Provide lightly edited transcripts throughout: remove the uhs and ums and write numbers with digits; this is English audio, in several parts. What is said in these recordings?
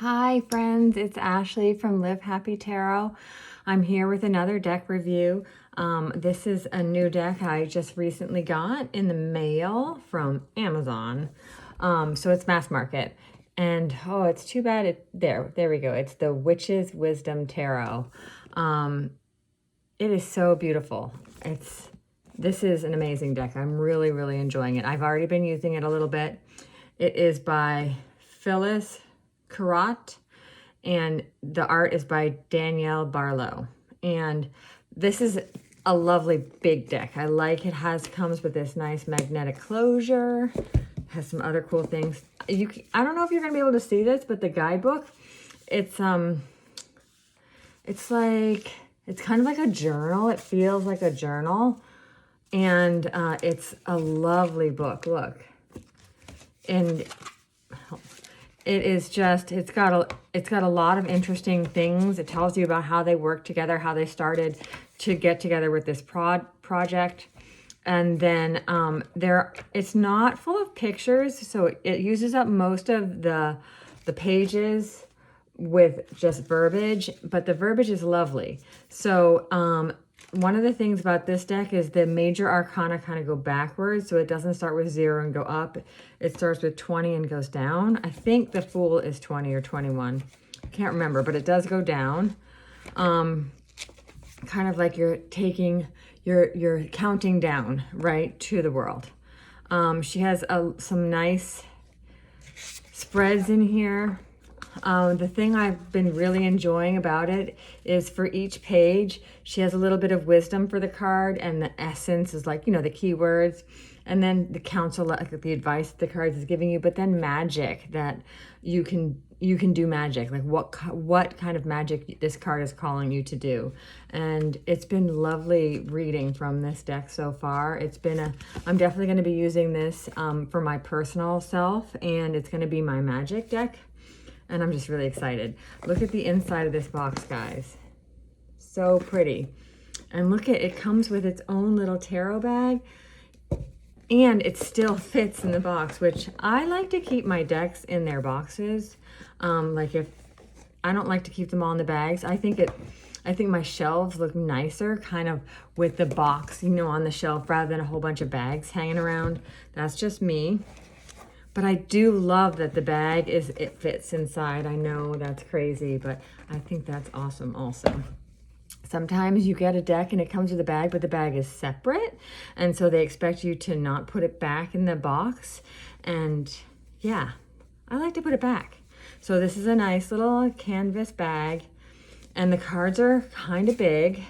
Hi friends, it's Ashley from Live Happy Tarot. I'm here with another deck review. This is a new deck I just recently got in the mail from Amazon. So it's mass market. And oh, it's too bad there we go. It's the Witch's Wisdom Tarot. It is so beautiful. This is an amazing deck. I'm really enjoying it. I've already been using it a little bit. It is by Phyllis Curott, and the art is by Danielle Barlow. And this is a lovely big deck. I like it. Comes with this nice magnetic closure. Has some other cool things. I don't know if you're gonna be able to see this, but the guidebook, it's kind of like a journal. It feels like a journal, and it's a lovely book. Look, and it's got a lot of interesting things. It tells you about how they work together, how they started to get together with this project. And then it's not full of pictures, so it uses up most of the pages with just verbiage, but the verbiage is lovely. So one of the things about this deck is the major arcana kind of go backwards, so it doesn't start with 0 and go up. It starts with 20 and goes down. I think the Fool is 20 or 21. I can't remember, but it does go down. Kind of like you're counting down, right, to the world. She has some nice spreads in here. The thing I've been really enjoying about it is for each page, she has a little bit of wisdom for the card, and the essence is like, the keywords, and then the counsel, like the advice the cards is giving you, but then magic that you can do magic, like what kind of magic this card is calling you to do. And it's been lovely reading from this deck so far. I'm definitely going to be using this for my personal self, and it's going to be my magic deck. And I'm just really excited. Look at the inside of this box, guys. So pretty. And look at it, comes with its own little tarot bag, and it still fits in the box, which I like to keep my decks in their boxes. If I don't like to keep them all in the bags. I think my shelves look nicer kind of with the box, on the shelf rather than a whole bunch of bags hanging around. That's just me. But I do love that the bag it fits inside. I know that's crazy, but I think that's awesome also. Sometimes you get a deck and it comes with a bag, but the bag is separate. And so they expect you to not put it back in the box. And yeah, I like to put it back. So this is a nice little canvas bag, and the cards are kind of big.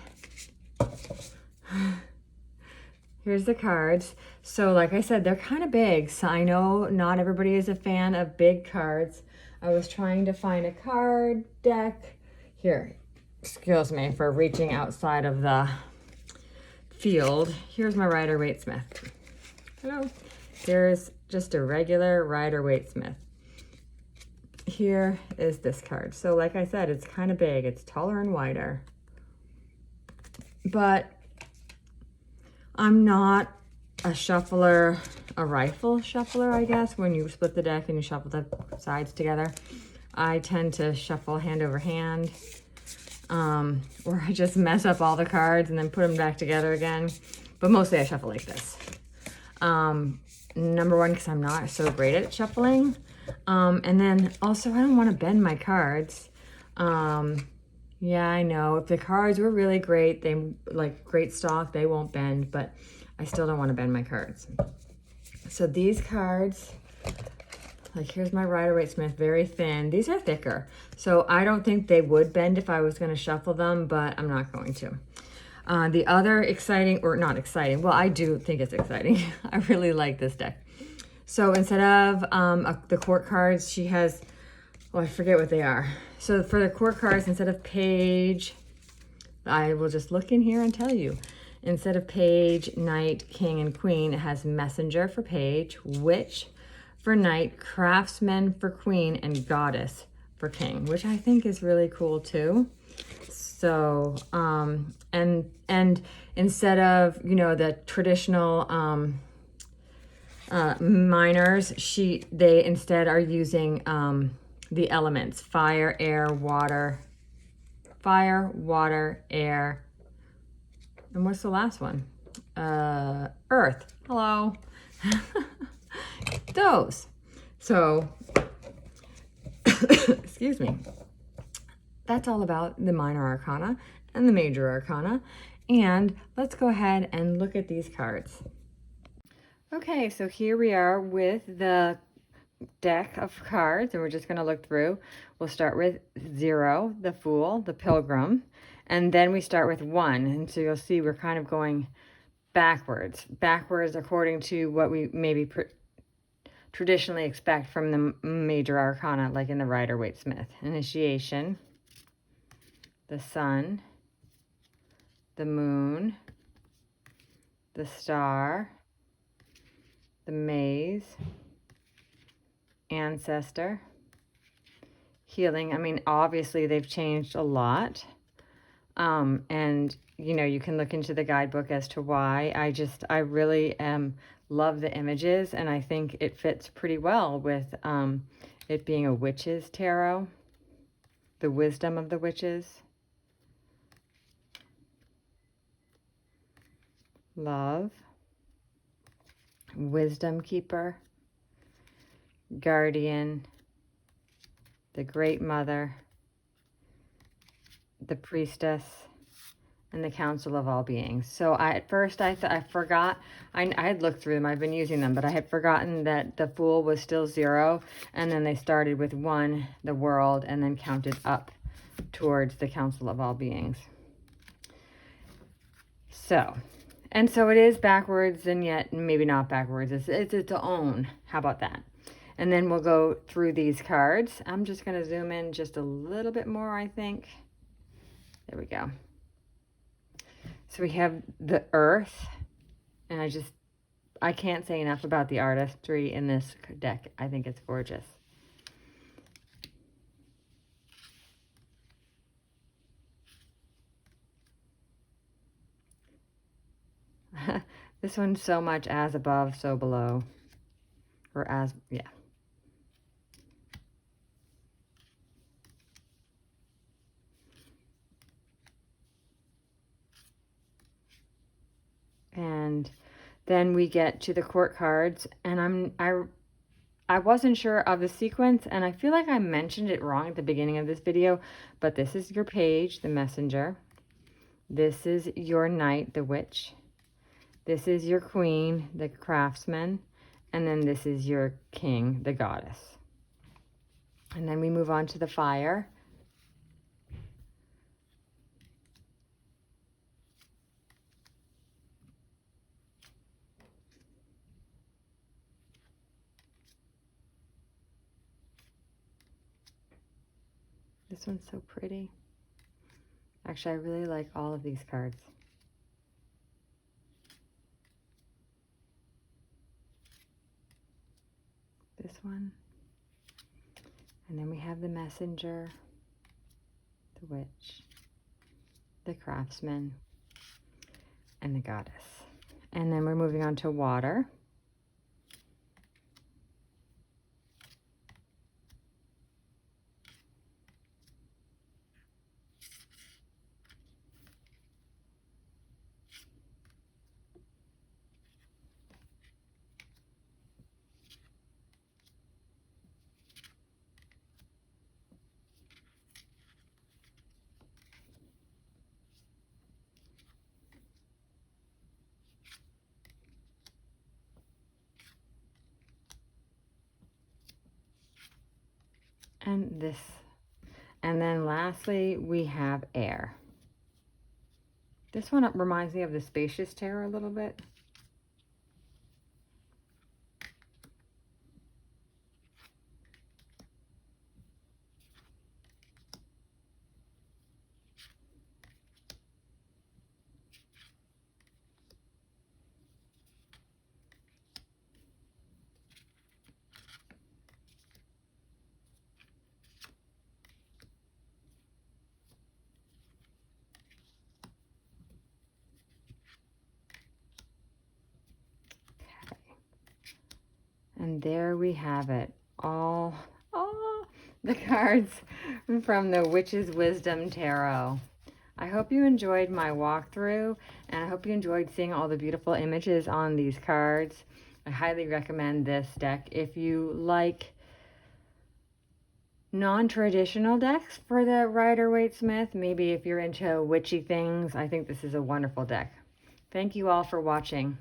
Here's the cards. So like I said, they're kind of big. So I know not everybody is a fan of big cards. I was trying to find a card deck. Here, excuse me for reaching outside of the field. Here's my Rider-Waite-Smith. Hello. Here's just a regular Rider-Waite-Smith. Here is this card. So like I said, it's kind of big. It's taller and wider. But I'm not a shuffler, a rifle shuffler, I guess, when you split the deck and you shuffle the sides together. I tend to shuffle hand over hand, or I just mess up all the cards and then put them back together again. But mostly I shuffle like this. Number one, because I'm not so great at shuffling. And then also I don't want to bend my cards. Yeah, I know. If the cards were really great, great stock, they won't bend, but I still don't want to bend my cards. So these cards, like here's my Rider-Waite-Smith, very thin. These are thicker. So I don't think they would bend if I was going to shuffle them, but I'm not going to. The other exciting, or not exciting, well, I do think it's exciting. I really like this deck. So instead of the court cards, she has, I forget what they are. So for the court cards, instead of page, I will just look in here and tell you. Instead of page, knight, king, and queen, it has messenger for page, witch for knight, craftsman for queen, and goddess for king, which I think is really cool too. So, and instead of, the traditional minors, they instead are using the elements, fire, air, water, air. And what's the last one? Earth. Hello. Those. So, excuse me. That's all about the minor arcana and the major arcana. And let's go ahead and look at these cards. Okay, so here we are with the deck of cards, and we're just going to look through. We'll start with 0, the Fool, the Pilgrim, and then we start with 1. And so you'll see we're kind of going backwards according to what we maybe traditionally expect from the major arcana, like in the Rider-Waite-Smith. Initiation, the Sun, the Moon, the Star, the Maze, Ancestor, Healing. I mean, obviously they've changed a lot. And, you know, you can look into the guidebook as to why. I really love the images, and I think it fits pretty well with it being a witch's tarot, the wisdom of the witches. Love, Wisdom Keeper, Guardian, the Great Mother, the Priestess, and the Council of All Beings. So at first I forgot, I had looked through them, I've been using them, but I had forgotten that the Fool was still 0, and then they started with 1, the World, and then counted up towards the Council of All Beings. So, and so it is backwards, and yet maybe not backwards. It's its own. How about that? And then we'll go through these cards. I'm just going to zoom in just a little bit more, I think. There we go. So we have the Earth, and I can't say enough about the artistry in this deck. I think it's gorgeous. This one's so much as above, so below. Or as, yeah. And then we get to the court cards, and I wasn't sure of the sequence, and I feel like I mentioned it wrong at the beginning of this video, but this is your page, the messenger. This is your knight, the witch. This is your queen, the craftsman. And then this is your king, the goddess. And then we move on to the fire. This one's so pretty. Actually, I really like all of these cards. This one. And then we have the messenger, the witch, the craftsman, and the goddess. And then we're moving on to water. And this. And then lastly, we have air. This one reminds me of the Spacious Tarot a little bit. And there we have it. All the cards from the Witch's Wisdom Tarot. I hope you enjoyed my walkthrough, and I hope you enjoyed seeing all the beautiful images on these cards. I highly recommend this deck. If you like non-traditional decks for the Rider-Waite-Smith, maybe if you're into witchy things, I think this is a wonderful deck. Thank you all for watching.